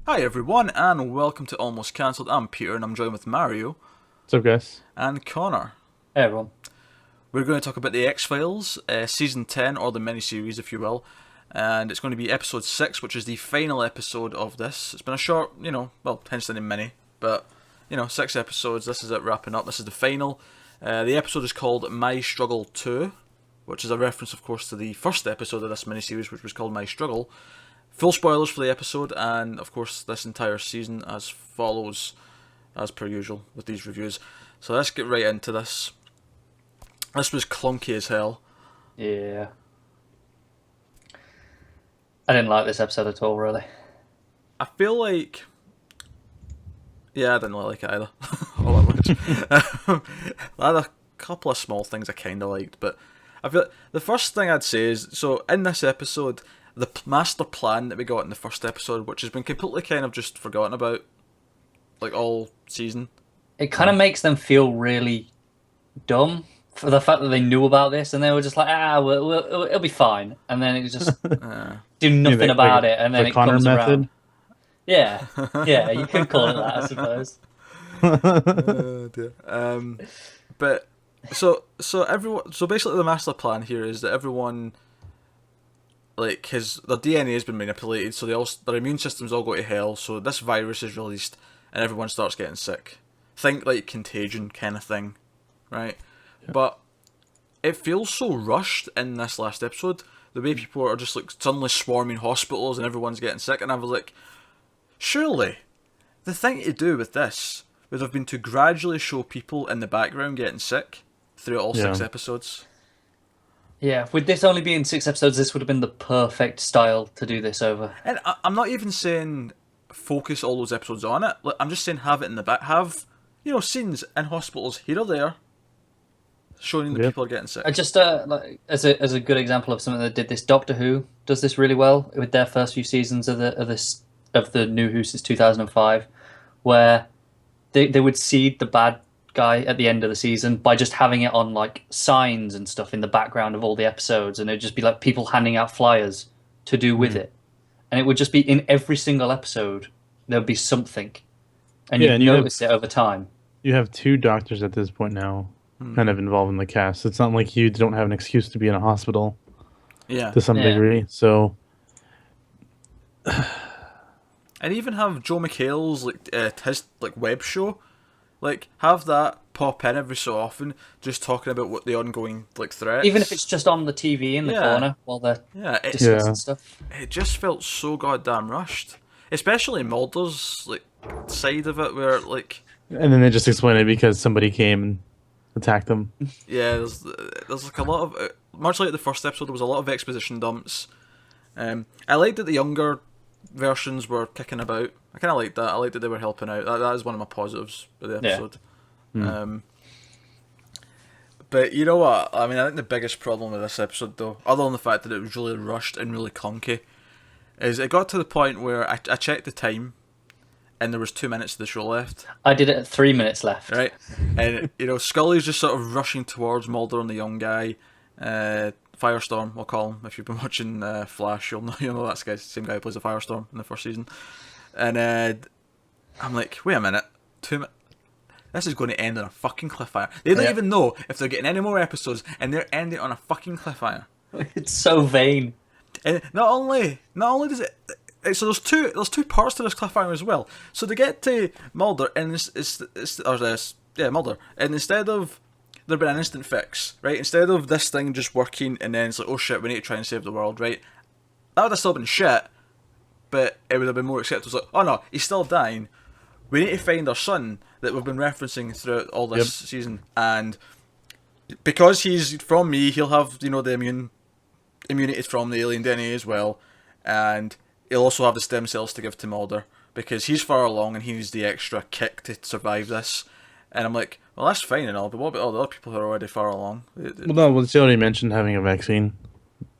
Hi everyone, and welcome to Almost Cancelled. I'm Peter, and I'm joined with Mario What's up, guys? and Connor. Hey everyone. We're going to talk about the X-Files, Season 10, or the miniseries, if you will. And it's going to be Episode 6, which is the final episode of this. It's been a short, hence the name mini, but, 6 episodes, this is it wrapping up, this is the final. The episode is called My Struggle 2, which is a reference, of course, to the first episode of this miniseries, which was called My Struggle. Full spoilers for the episode, and of course this entire season as follows, as per usual with these reviews. So let's get right into this. This was clunky as hell. Yeah. I didn't like this episode at all, really. I feel like... Yeah, I didn't really like it either. All that much. I had a couple of small things I kind of liked, but I feel the first thing I'd say is, so in this episode, the master plan that we got in the first episode, which has been completely kind of just forgotten about, like all season. It kind of makes them feel really dumb for the fact that they knew about this and they were just like, it'll be fine. And then it just do nothing about it, and then the it Connor comes method. around. Yeah, you could call it that, I suppose. Dear. But so basically the master plan here is that everyone, like, their DNA has been manipulated, so their immune systems all go to hell. So this virus is released, and everyone starts getting sick. Think like Contagion kind of thing, right? Yeah. But it feels so rushed in this last episode. The way people are just like suddenly swarming hospitals and everyone's getting sick, and I was like, surely the thing to do with this would have been to gradually show people in the background getting sick through all 6 episodes. Yeah, with this only being 6 episodes, this would have been the perfect style to do this over. And I'm not even saying focus all those episodes on it. I'm just saying have it in the back. Have, scenes in hospitals here or there showing that people are getting sick. I just, like, as a good example of something that did this, Doctor Who does this really well with their first few seasons of the new Who since 2005, where they would seed the bad guy at the end of the season by just having it on like signs and stuff in the background of all the episodes, and it'd just be like people handing out flyers to do with it, and it would just be in every single episode there would be something, and you'd notice it over time. You have 2 doctors at this point now kind of involved in the cast. It's not like you don't have an excuse to be in a hospital to some degree. So and even have Joe McHale's his web show, have that pop in every so often, just talking about what the ongoing threats. Even if it's just on the TV in the corner while they're discussing stuff. It just felt so goddamn rushed, especially Mulder's side of it, where and then they just explain it because somebody came and attacked them. Yeah, there's a lot of much like the first episode, there was a lot of exposition dumps. I liked that the younger versions were kicking about. I kind of liked that. I liked that they were helping out. That is one of my positives of the episode. But you know what? I mean, I think the biggest problem with this episode, though, other than the fact that it was really rushed and really clunky, is it got to the point where I checked the time, and there was 2 minutes of the show left. I did it at 3 minutes left. Right, and Scully's just sort of rushing towards Mulder and the young guy. Firestorm, we'll call him. If you've been watching Flash, you'll know that's the same guy who plays the Firestorm in the first season. And I'm like, wait a minute, 2 minutes. This is going to end on a fucking cliffhanger. They don't even know if they're getting any more episodes, and they're ending on a fucking cliffhanger. It's so vain. And not only does it. So there's two parts to this cliffhanger as well. So they get to Mulder, and Mulder, and instead of there being an instant fix, right? Instead of this thing just working, and then it's like, oh shit, we need to try and save the world, right? That would have still been shit, but it would have been more acceptable. It's like, oh no, he's still dying. We need to find our son that we've been referencing throughout all this season, and because he's from me, he'll have the immunity from the alien DNA as well, and he'll also have the stem cells to give to Mulder because he's far along and he needs the extra kick to survive this. And I'm like, well, that's fine and all, but what about all the other people who are already far along? They already mentioned having a vaccine.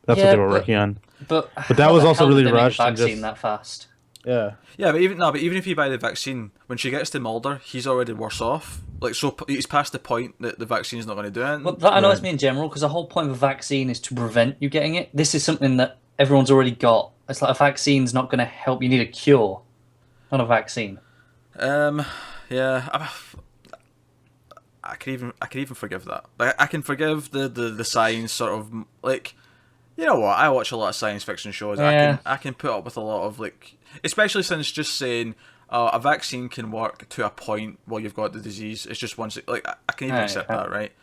That's what they were working on. But that was also really rushed. Vaccine that fast. Yeah. Yeah, but even if you buy the vaccine, when she gets to Mulder, he's already worse off. So he's past the point that the vaccine's not going to do anything. Well, that annoys me in general because the whole point of a vaccine is to prevent you getting it. This is something that everyone's already got. It's like a vaccine's not going to help. You need a cure. on a vaccine. Yeah. I can even forgive that. Like, I can forgive the science sort of, like, you know what? I watch a lot of science fiction shows. Yeah. I can put up with a lot of, like, especially since just saying a vaccine can work to a point while you've got the disease. It's just once like I can even accept that, right?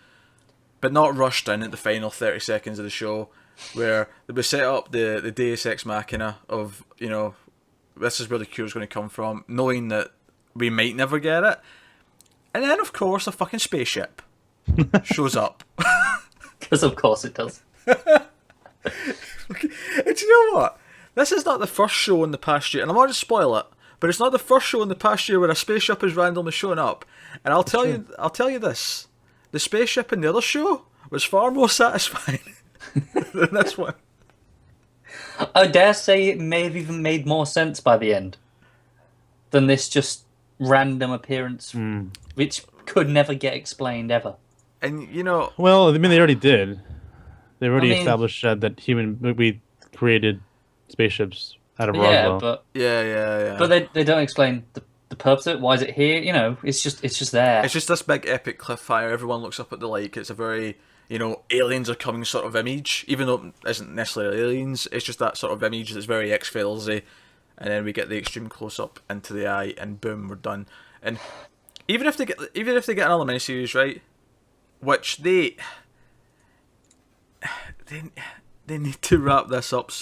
But not rushed in at the final 30 seconds of the show, where they set up the Deus Ex Machina of, you know, this is where the cure's going to come from, knowing that we might never get it. And then, of course, a fucking spaceship shows up. Because, of course, it does. And do you know what? This is not the first show in the past year, and I'm not going to spoil it, but it's not the first show in the past year where a spaceship is randomly showing up. And I'll tell you this: the spaceship in the other show was far more satisfying than this one. I dare say it may have even made more sense by the end than this just random appearance, which could never get explained ever. And you know, well, I mean, they already did. They've already established that we created spaceships out of Roswell. Yeah. But they don't explain the purpose of it. Why is it here? You know, it's just there. It's just this big epic cliffhanger. Everyone looks up at the lake. It's a very, you know, aliens are coming sort of image, even though it isn't necessarily aliens. It's just that sort of image that's very X-Filesy. And then we get the extreme close up into the eye, and boom, we're done. And even if they get another miniseries, right, which they need to wrap this up.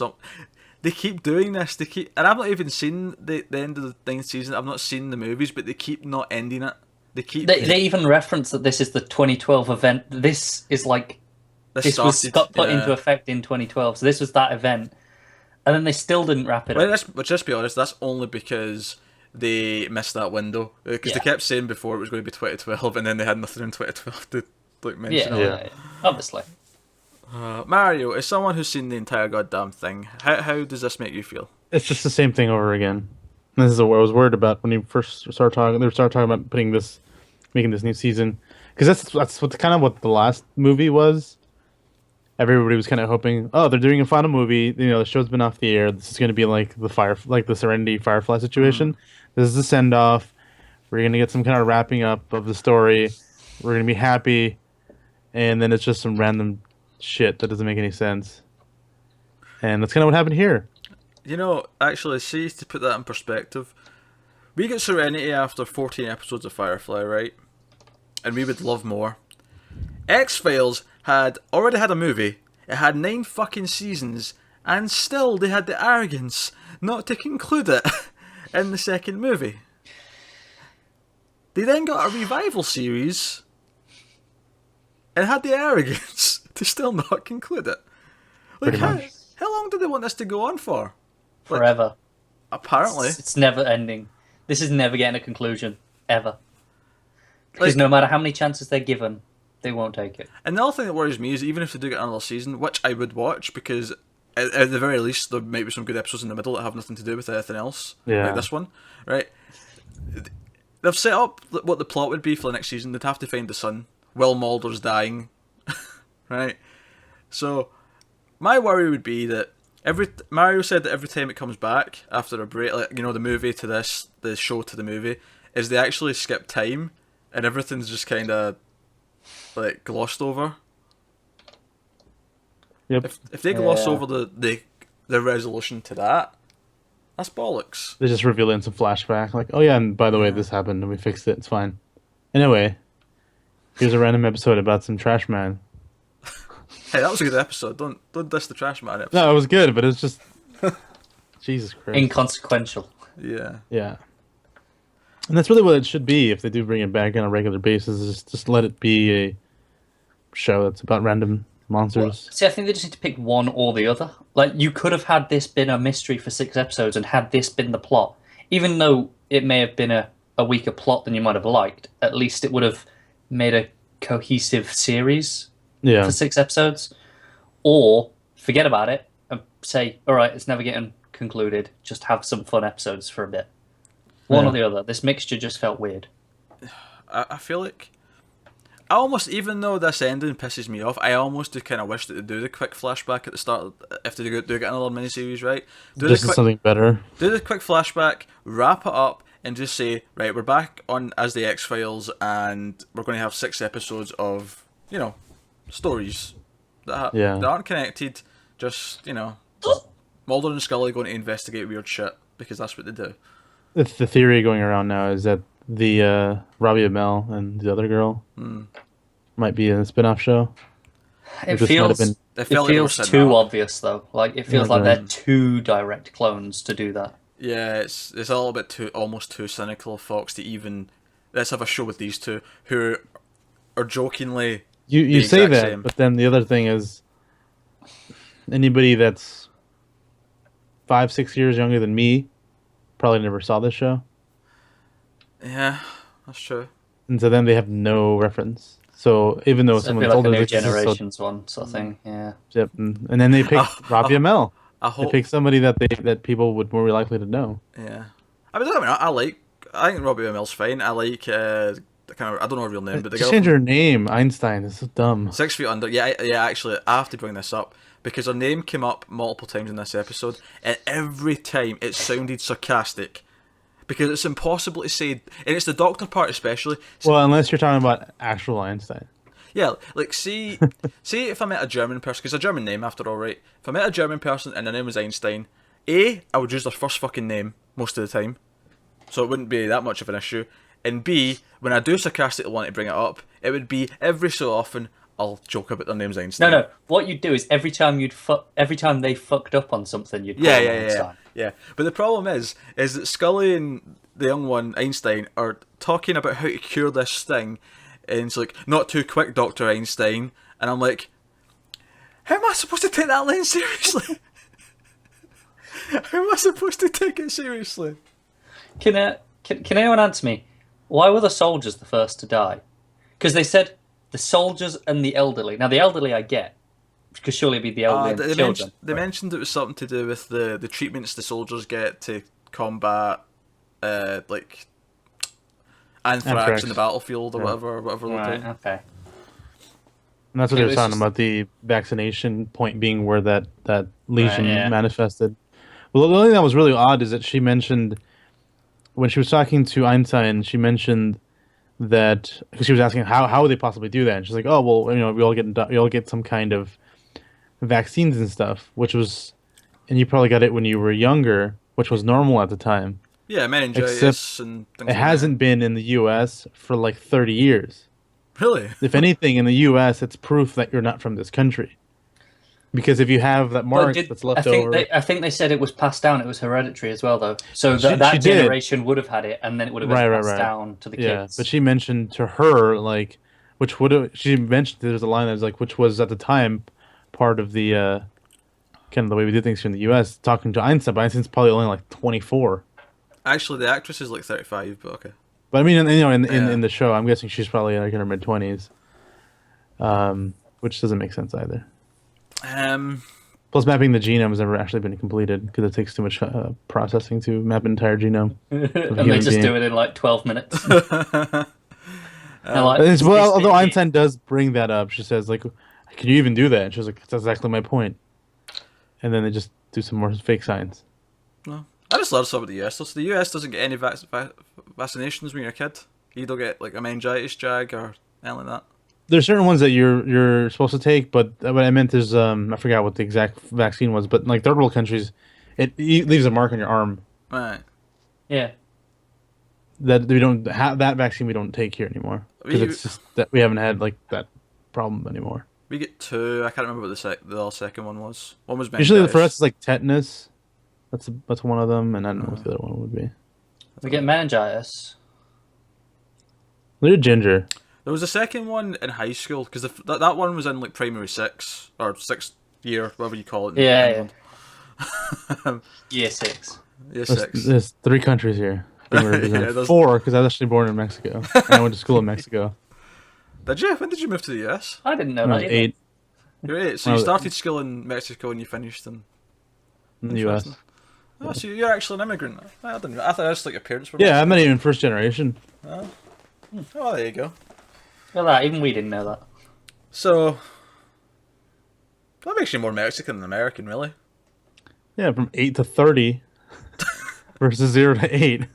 They keep doing this. And I've not even seen the end of the 9th season. I've not seen the movies, but they keep not ending it. They even reference that this is the 2012 event. This is like this was put into effect in 2012. So this was that event, and then they still didn't wrap it up. But just be honest, that's only because they missed that window, because they kept saying before it was going to be 2012, and then they had nothing in 2012 to like mention. Yeah, obviously. Mario, as someone who's seen the entire goddamn thing, how does this make you feel? It's just the same thing over again. This is what I was worried about when you first started talking. They started talking about making this new season, because that's what the last movie was. Everybody was kind of hoping, oh, they're doing a final movie. You know, the show's been off the air. This is going to be like the Serenity Firefly situation. This is the send off. We're going to get some kind of wrapping up of the story. We're going to be happy, and then it's just some random shit that doesn't make any sense. And that's kind of what happened here. You know, actually, see, to put that in perspective, we get Serenity after 14 episodes of Firefly, right? And we would love more. X-Files had already had a movie. It had 9 fucking seasons, and still they had the arrogance not to conclude it in the second movie. They then got a revival series and had the arrogance to still not conclude it. Like, how long do they want this to go on for? Forever. Like, apparently. It's never ending. This is never getting a conclusion. Ever. Because no matter how many chances they're given, they won't take it. And the other thing that worries me is, even if they do get another season, which I would watch, because at the very least there might be some good episodes in the middle that have nothing to do with anything else. Yeah. Like this one. Right? They've set up what the plot would be for the next season. They'd have to find the son. Will Mulder's dying. Right? So, my worry would be that Mario said that every time it comes back after a break, like, you know, the movie to this, the show to the movie, is they actually skip time and everything's just kind of like glossed over. Yep. If they gloss over the resolution to that, that's bollocks. They just reveal it in some flashback, like, oh yeah, and by the way, this happened and we fixed it. It's fine. Anyway, here's a random episode about some trash man. Hey, that was a good episode. Don't diss the trash man episode. No, it was good, but it's just Jesus Christ, inconsequential. Yeah. And that's really what it should be if they do bring it back on a regular basis. Is just let it be a show that's about random monsters. Well, see, I think they just need to pick one or the other. Like, you could have had this been a mystery for 6 episodes and had this been the plot. Even though it may have been a weaker plot than you might have liked, at least it would have made a cohesive series for 6 episodes. Or forget about it and say, all right, it's never getting concluded. Just have some fun episodes for a bit. One or the other. This mixture just felt weird. I feel like I almost, even though this ending pisses me off, I almost do kind of wish that they do the quick flashback at the start if they do get another miniseries, right? Just something better. Do the quick flashback, wrap it up, and just say, right, we're back on as the X-Files, and we're going to have 6 episodes of, stories that aren't connected. Just, Mulder and Scully going to investigate weird shit because that's what they do. The theory going around now is that the Robbie Amell and the other girl might be in a spin-off show. It feels too obvious, though. Like, it feels like they're too direct clones to do that. Yeah, it's a little bit almost too cynical of Fox to even let's have a show with these two who are jokingly you say that, same. But then the other thing is anybody that's 5-6 years younger than me probably never saw this show. Yeah, that's true. And so then they have no reference. So even though someone's like older, a new generations one sort of thing. Yeah. Yep. And then they pick Robbie Amell. They pick somebody that people would more likely to know. Yeah. I think Robbie Amell's fine. I like I don't know her real name, but the girl. Change her name. Einstein. It's so dumb. 6 Feet Under. Yeah. Actually, I have to bring this up because her name came up multiple times in this episode, and every time it sounded sarcastic. Because it's impossible to say, and it's the doctor part especially. Well, unless you're talking about actual Einstein. Yeah, like see if I met a German person, because it's a German name after all, right? If I met a German person and their name was Einstein, I would use their first fucking name most of the time, so it wouldn't be that much of an issue. And B, when I do sarcastically want to bring it up, it would be every so often I'll joke about their name's Einstein. No. What you'd do is every time they fucked up on something, you'd call them Einstein. Yeah. But the problem is that Scully and the young one, Einstein, are talking about how to cure this thing, and it's like, not too quick, Dr. Einstein. And I'm like, how am I supposed to take that line seriously? How am I supposed to take it seriously? Can anyone answer me? Why were the soldiers the first to die? Because they said the soldiers and the elderly. Now, the elderly I get, because surely it'd be the elderly and the children. They mentioned it was something to do with the treatments the soldiers get to combat, like, anthrax in the battlefield or whatever they're doing. Okay. And that's what they were talking about, the vaccination point being where that lesion manifested. Well, the only thing that was really odd is that she mentioned, when she was talking to Einstein, she mentioned that, because she was asking how would they possibly do that, and she's like, oh well, we all get some kind of vaccines and stuff, which was, and you probably got it when you were younger, which was normal at the time. Yeah, meningitis and things it hasn't been in the U.S. for like 30 years. Really? If anything, in the U.S., it's proof that you're not from this country. Because if you have that mark that's left over... I think they said it was passed down. It was hereditary as well, though. So that generation would have had it, and then it would have been passed down to the kids. Yeah, but she mentioned to her, like, she mentioned there's a line that was like, which was at the time part of the, kind of the way we did things here in the U.S., talking to Einstein, but Einstein's probably only like 24. Actually, the actress is like 35, but okay. But I mean, in the show, I'm guessing she's probably like in her mid-20s, which doesn't make sense either. Plus, mapping the genome has never actually been completed because it takes too much processing to map an entire genome. And they just do it in like 12 minutes. Although Einstein does bring that up, she says, like, can you even do that? And she was like, that's exactly my point. And then they just do some more fake science. No. I just love some of the US. So the US doesn't get any vaccinations when you're a kid. You don't get like a meningitis jag or anything like that. There's certain ones that you're supposed to take, but what I meant is I forgot what the exact vaccine was, but like third world countries, it leaves a mark on your arm. Right. Yeah. That we don't have that vaccine. We don't take here anymore because it's just that we haven't had like that problem anymore. We get 2. I can't remember what the second one was. One was meningitis. Usually for us it's like tetanus. That's one of them, and I don't know what the other one would be. We get meningitis. They're ginger. There was a second one in high school because that one was in like primary 6 or 6th year, whatever you call it. Yeah. Year 6. Year 6. There's 3 countries here. 4 because I was actually born in Mexico. And I went to school in Mexico. Did you? When did you move to the US? I didn't know that. 8. You're 8. So you started school in Mexico and you finished in the US. Oh, so you're actually an immigrant. I thought that's like your parents were. Yeah, I'm not even first generation. Oh, there you go. Look at that, even we didn't know that. So that makes you more Mexican than American, really. Yeah, from 8 to 30 versus 0 to 8.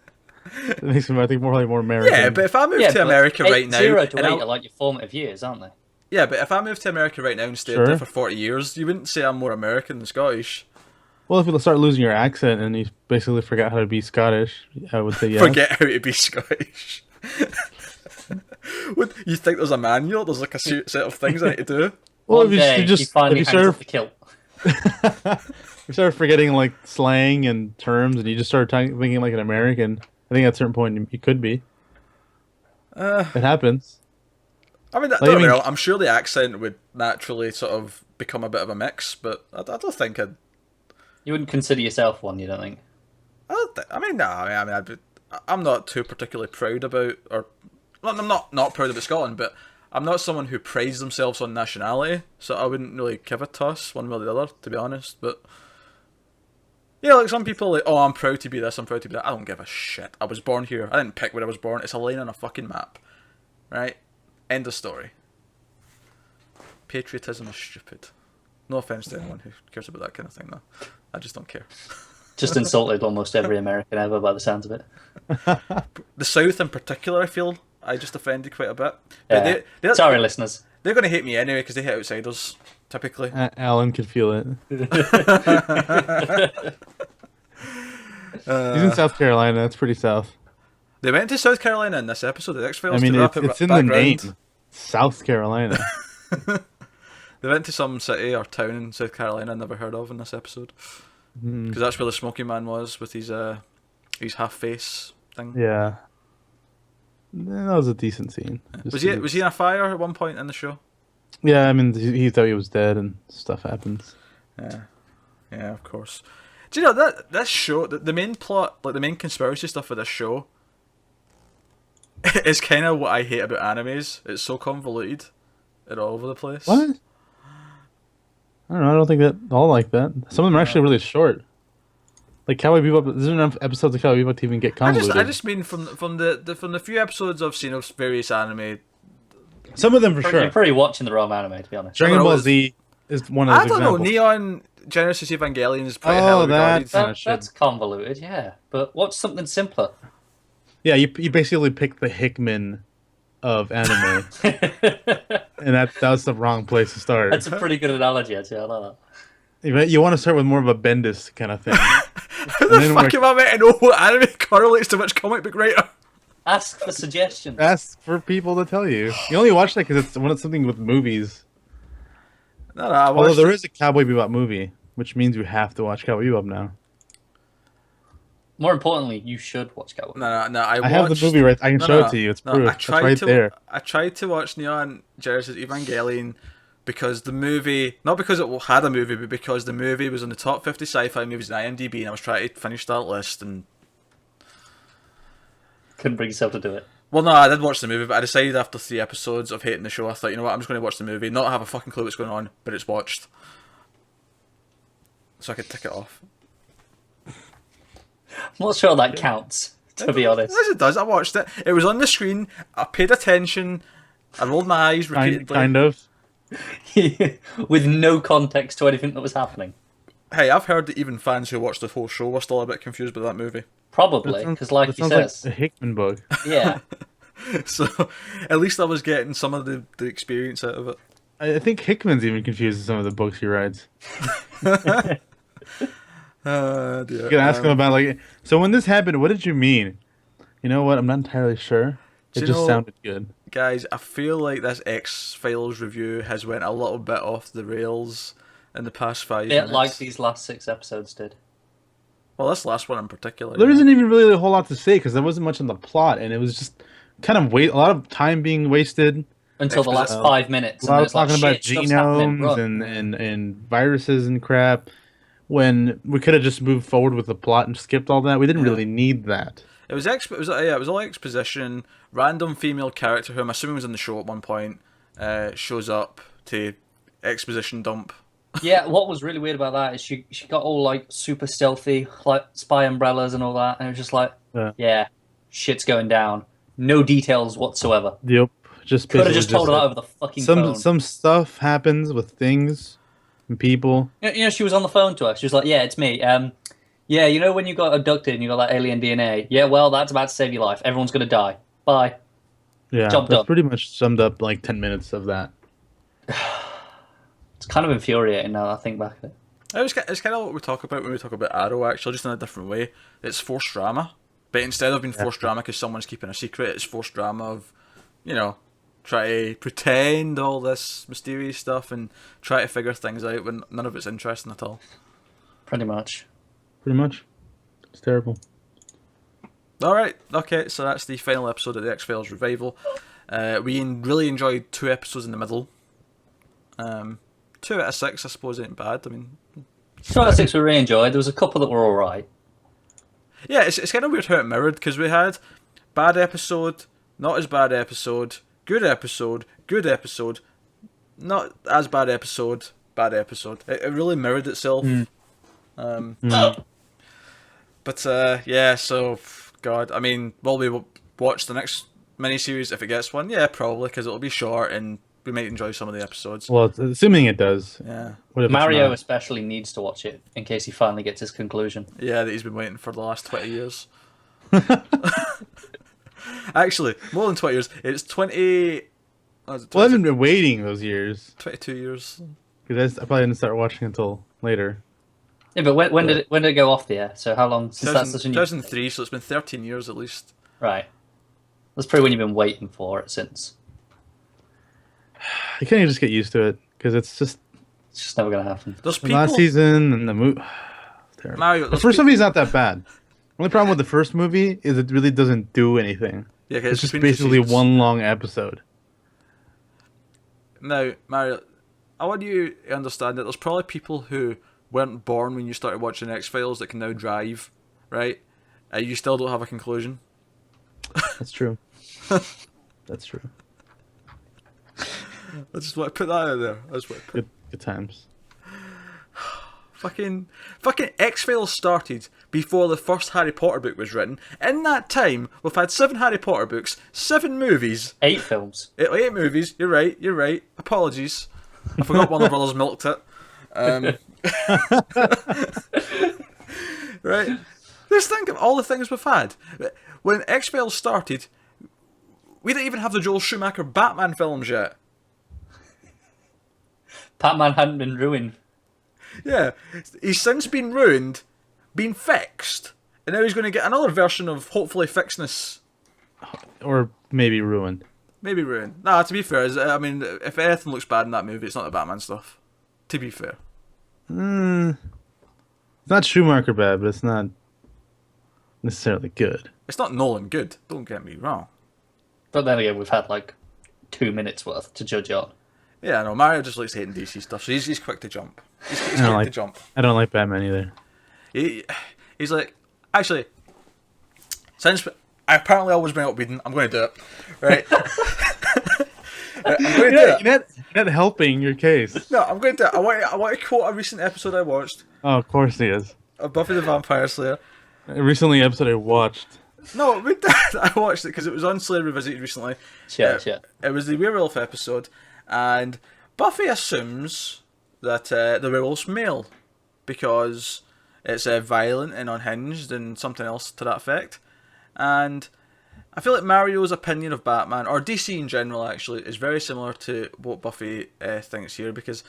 It makes me, I think, more American. Yeah, but if I move to but America right now, 0 to 8 and are like your formative years, aren't they? yeah, but if I moved to America right now and stayed Sure. there for 40 years, you wouldn't say I'm more American than Scottish. Well, if you start losing your accent and you basically forgot how to be Scottish, I would say yes. Forget how to be Scottish. What, you think there's a manual? There's like a set of things I need to do? Well, One day, he finally if you hangs start, up the kilt. you start forgetting like slang and terms, and you just start thinking like an American, I think at a certain point you could be. It happens. I mean, Like, don't I get me mean- wrong, I'm sure the accent would naturally sort of become a bit of a mix, but I don't think I'd... You wouldn't consider yourself one, you don't think? I'm not too particularly proud about, or well, I'm not proud about Scotland, but I'm not someone who prides themselves on nationality, so I wouldn't really give a toss one way or the other, to be honest. But yeah, like some people, like, oh, I'm proud to be this, I'm proud to be that. I don't give a shit. I was born here. I didn't pick where I was born. It's a line on a fucking map, right? End of story. Patriotism is stupid. No offense to anyone who cares about that kind of thing, though. I just don't care. Just insulted almost every American ever by the sounds of it. The South in particular, I feel I just offended quite a bit. Yeah. But they're, Sorry, listeners. they're going to hate me anyway because they hate outsiders, typically. Alan could feel it. He's in South Carolina. That's pretty south. They went to South Carolina in this episode of the X-Files I mean, to wrap it's it in the background. name. South Carolina. They went to some city or town in South Carolina I never heard of in this episode. Because that's where the Smoky Man was with his half-face thing. Yeah. That was a decent scene. Just Was he 'cause was he in a fire at one point in the show? Yeah, I mean, he thought he was dead and stuff happens. Yeah, of course. Do you know that this show, the main plot, like the main conspiracy stuff for this show, is kind of what I hate about animes. It's so convoluted and all over the place. What? I don't know. I don't think that all like that. Some of them are actually really short. Like Cowboy Bebop, there's enough episodes of Cowboy Bebop to even get convoluted. I just mean from the few episodes I've seen of various anime. Some of them for You're sure. probably watching the wrong anime, to be honest. Dragon No, Ball it's- Z is one of those I don't know. examples. Neon Genesis Evangelion is pretty Oh, highly that- regarded. kinda shit. That's convoluted, yeah. But watch something simpler. Yeah, you basically pick the Hickman of anime, and that was the wrong place to start. That's a pretty good analogy, actually. I like You want to start with more of a Bendis kind of thing. How the then fuck am I meant to know what anime correlates to which comic book writer? that. Ask for suggestions. Ask for people to tell you. You only watch that because it's something with movies. No, I Although watched there is a Cowboy Bebop movie, which means you have to watch Cowboy Bebop now. More importantly, you should watch Cowboy. No. I have the movie right. I can show it to you. It's proof. It's right there. I tried to watch Neon Genesis Evangelion because the movie, not because it had a movie, but because the movie was on the top 50 sci-fi movies in IMDb, and I was trying to finish that list. And Couldn't bring yourself to do it. well, no, I did watch the movie, but I decided after 3 episodes of hating the show, I thought, you know what, I'm just going to watch the movie, not have a fucking clue what's going on, but it's watched, so I could tick it off. I'm not sure that counts, to be honest. Yes, it does. I watched it. It was on the screen. I paid attention. I rolled my eyes repeatedly. Kind of. With no context to anything that was happening. Hey, I've heard that even fans who watched the whole show were still a bit confused by that movie. Probably, because like That he sounds says, like a Hickman book. yeah. So at least I was getting some of the experience out of it. I think Hickman's even confused with some of the books he writes. Dear. You can ask him about like. So when this happened, what did you mean? You know what? I'm not entirely sure. Do It you just know- sounded good. Guys, I feel like this X-Files review has went a little bit off the rails in the past 5 Yeah, minutes. like these last 6 episodes did. Well, this last one in particular. There yeah. isn't even really a whole lot to say because there wasn't much in the plot, and it was just kind of a lot of time being wasted. Until the last 5 minutes. A lot and of it's like, talking about shit, stuff's happening, genomes run. and viruses and crap. When we could have just moved forward with the plot and skipped all that, we didn't really need that. It was it was all exposition. Random female character who I'm assuming was in the show at one point shows up to exposition dump. Yeah, what was really weird about that is she got all like super stealthy, like spy umbrellas and all that, and it was just like, Yeah. yeah, shit's going down. No details whatsoever. Yep. Just Could have basically just told her that like, over the fucking phone. some stuff happens with things and people. You know, she was on the phone to her. She was like, "Yeah, it's me. Yeah, you know when you got abducted and you got that alien DNA? Yeah, well, that's about to save your life. Everyone's gonna die. Bye." Yeah, Job that's done. pretty much summed up like 10 minutes of that. It's kind of infuriating now that I think back at it. It's kind of what we talk about when we talk about Arrow, actually, just in a different way. It's forced drama. But instead of being forced drama because someone's keeping a secret, it's forced drama of, try to pretend all this mysterious stuff and try to figure things out when none of it's interesting at all. Pretty much. Pretty much. It's terrible. Alright, okay, so that's the final episode of the X-Files Revival. We really enjoyed 2 episodes in the middle. 2 out of 6, I suppose, ain't bad. I mean, 2 out of 6 we really enjoyed. There was a couple that were alright. yeah, it's kind of weird how it mirrored, because we had bad episode, not as bad episode, good episode, not as bad episode, bad episode. It really mirrored itself. But yeah, so God, I mean, will we watch the next miniseries if it gets one? Yeah, probably, because it'll be short and we might enjoy some of the episodes. Well, assuming it does. Yeah, What if it's Mario not? especially needs to watch it in case he finally gets his conclusion. yeah, that he's been waiting for the last 20 years. Actually, more than 20 years. It's 20. Well, I haven't been waiting those years 22 years. because I probably didn't start watching until later. Yeah, but when did it go off the air? So how long since that's such a new 2003, so it's been 13 years at least. Right. That's probably when you've been waiting for it since. I can't just get used to it because it's just It's just never gonna happen. There's the people. last season and the movie. Terrible. Mario, The there's first movie's not that bad. Only problem with the first movie is it really doesn't do anything. Yeah, 'cause It's just between two basically seasons. one long episode. Now, Mario, I want you to understand that there's probably people who weren't born when you started watching X-Files that can now drive, right? You still don't have a conclusion. That's true. That's true. I just want to put that out there. I just want to put Good times. fucking X-Files started before the first Harry Potter book was written. In that time, we've had 7 Harry Potter books, 7 movies, 8 films. 8 movies. You're right. Apologies. I forgot Warner Brothers milked it. Right? Just think of all the things we've had. When X-Files started, we didn't even have the Joel Schumacher Batman films yet. Batman hadn't been ruined. Yeah. He's since been ruined, been fixed, and now he's going to get another version of hopefully fixedness. Or maybe ruined. Maybe ruined. Nah, to be fair, I mean, if anything looks bad in that movie, it's not the Batman stuff. To be fair. It's not Schumacher bad, but it's not necessarily good. It's not Nolan good, don't get me wrong. But then again, we've had like 2 minutes worth to judge on. Yeah, no, Mario just likes hating DC stuff, so he's quick to jump. He's quick to jump. I don't like Batman either. He's like, actually, since I apparently always bring up Whedon, I'm going to do it, right? I'm going to do it. You're not helping your case. No, I'm going to do it. I want to quote a recent episode I watched Oh, of course he is. of Buffy the Vampire Slayer. Recently, episode I watched. No, we did. I watched it because it was on Slayer Revisited recently. Yeah. It was the werewolf episode, and Buffy assumes that the werewolf's male because it's violent and unhinged and something else to that effect. And I feel like Mario's opinion of Batman, or DC in general actually, is very similar to what Buffy thinks here, because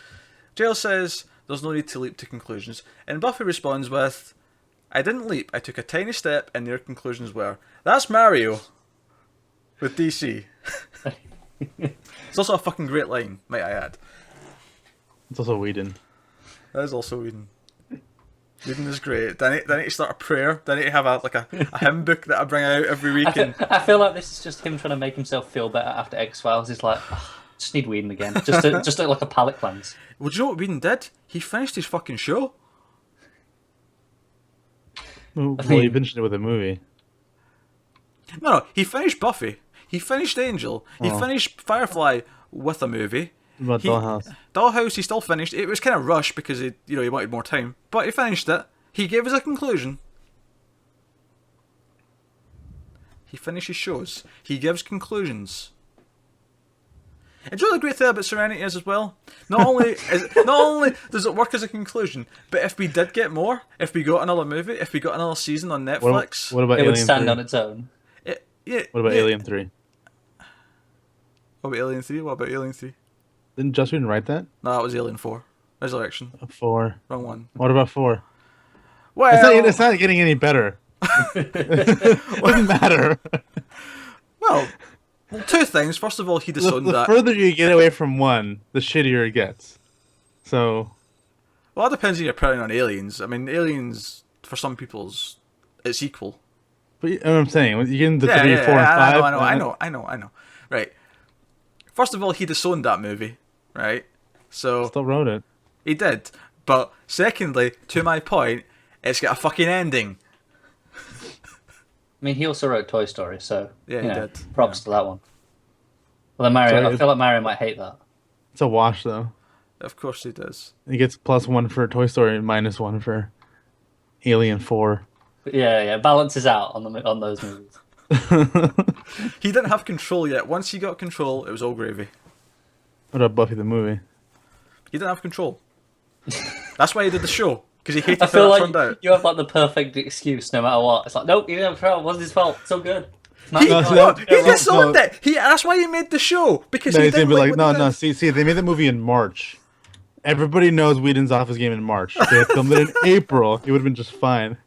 Giles says there's no need to leap to conclusions, and Buffy responds with, I didn't leap, I took a tiny step and their conclusions were. That's Mario with DC. It's also a fucking great line, might I add. It's also Whedon. That is also Whedon. Whedon is great. Do I need to start a prayer? Do I need to have a hymn book that I bring out every weekend? I feel like this is just him trying to make himself feel better after X-Files. He's like, just need Whedon again. Just like a palate cleanse. Well, do you know what Whedon did? He finished his fucking show. Well, mean- he finished it with a movie. No, he finished Buffy. He finished Angel. He Oh. finished Firefly with a movie. About Dollhouse. Dollhouse, he still finished. It was kind of rushed because he wanted more time, but he finished it. He gave us a conclusion. He finishes shows. He gives conclusions. And do you know the great thing about Serenity is as well? Not only does it work as a conclusion, but if we did get more, if we got another movie, if we got another season on Netflix, What about It Alien would stand 3? on its own. What about Alien 3? What about Alien 3? What about Alien 3? Didn't Joss Whedon write that? No, that was Alien 4. Resurrection. 4. Wrong one. What about 4? Well, It's not getting any better. It doesn't matter. well, two things. First of all, he disowned The that. further you get away from one, the shittier it gets. So, Well, that depends on your opinion on Aliens. I mean, Aliens, for some people's, it's equal. but you know what I'm saying? When you get into Yeah, 3, yeah, 4, and yeah, 5. I know. Right. First of all, he disowned that movie, right? So Still wrote it. he did. But secondly, to my point, it's got a fucking ending. I mean, he also wrote Toy Story, so Yeah, you he know, did. props to that one. Well, then Mario, So I feel like Mario might hate that. It's a wash, though. Of course he does. He gets +1 for Toy Story and -1 for Alien 4. But yeah, balances out on those movies. He didn't have control yet. Once he got control, it was all gravy. What about Buffy the movie? He didn't have control. That's why he did the show. Because he hated I how feel that turned like out. you have like the perfect excuse no matter what. It's like, nope, he didn't have control. It wasn't his fault. It's all good. He, No, so no, that- he no, disowned no. it. That's why he made the show. Because No, he he's gonna didn't be like like, what no, they no. did. See, they made the movie in March. Everybody knows Whedon's Office game in March. They had filmed it in April. It would have been just fine.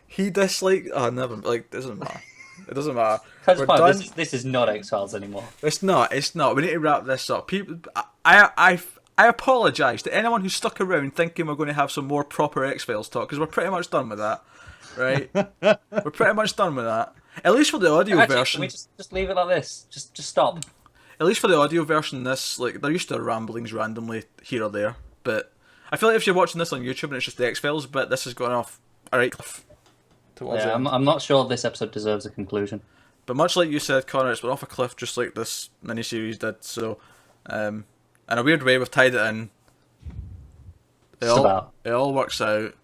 He disliked. Oh, never. Like, doesn't matter. It doesn't matter. That's We're fine. done. This is not X-Files anymore. It's not. It's not. We need to wrap this up. People, I apologise to anyone who stuck around thinking we're going to have some more proper X-Files talk because we're pretty much done with that, right? We're pretty much done with that. At least for the audio Actually, version. can we just leave it like this? Just stop. At least for the audio version, this like they're used to ramblings randomly here or there. But I feel like if you're watching this on YouTube and it's just the X-Files, but this has gone off alright cliff towards Yeah, the end. I'm not sure this episode deserves a conclusion. But much like you said, Connor, it's went off a cliff just like this miniseries did. So, in a weird way, we've tied it in. Just about. It all works out.